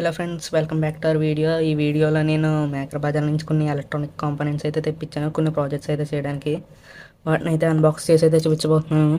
Hello friends, welcome back to our video. ఈ వీడియోలో నేను మేకర్ బజార్ నుంచి కొన్ని ఎలక్ట్రానిక్ కాంపోనెంట్స్ అయితే తెప్పించాను కొన్ని ప్రాజెక్ట్స్ అయితే చేయడానికి. వాటిని అయితే అన్బాక్స్ చేసి అయితే చూపించబోతున్నాను.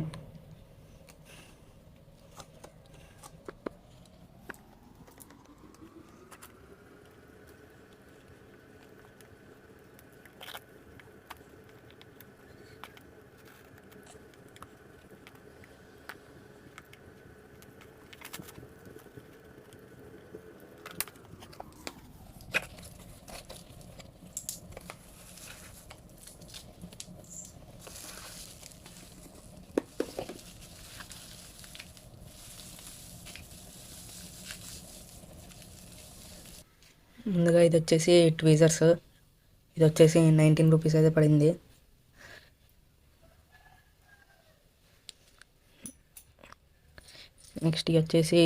ముందుగా ఇది వచ్చేసి ట్వీజర్స్. ఇది వచ్చేసి 19 రూపీస్ అయితే పడింది. నెక్స్ట్ ఇది వచ్చేసి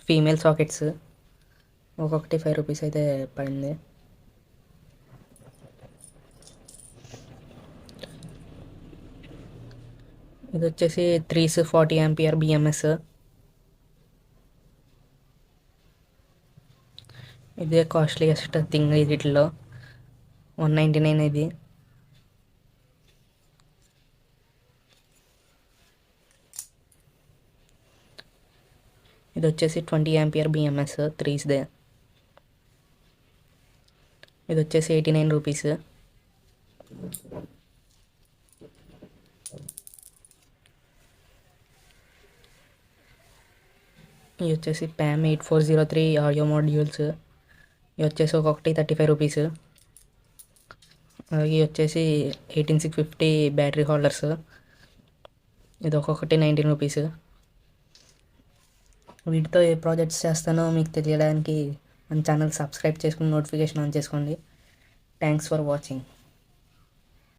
ఫీమేల్ సాకెట్స్, ఒక్కొక్కటి 5 రూపీస్ అయితే పడింది. ఇది వచ్చేసి 340 ఆంపియర్ బిఎంఎస్. ఇదే కాస్ట్లీయెస్ట్ థింగ్ వీటిలో. 199 ఇది. ఇది వచ్చేసి 20 ఆంపియర్ బిఎంఎస్ 3స్దే. ఇది వచ్చేసి 89 రూపీస్. ఇది వచ్చేసి ప్యామ్ 8403 ఆడియో మాడ్యూల్స్. ఇవి వచ్చేసి ఒక్కొక్కటి 35 రూపీస్. అలాగే ఇవి వచ్చేసి 18650 బ్యాటరీ హోల్డర్స్. ఇది ఒక్కొక్కటి 19 రూపీస్. వీటితో ఏ ప్రాజెక్ట్స్ చేస్తానో మీకు తెలియడానికి మన ఛానల్ సబ్స్క్రైబ్ చేసుకుని నోటిఫికేషన్ ఆన్ చేసుకోండి. Thanks for watching.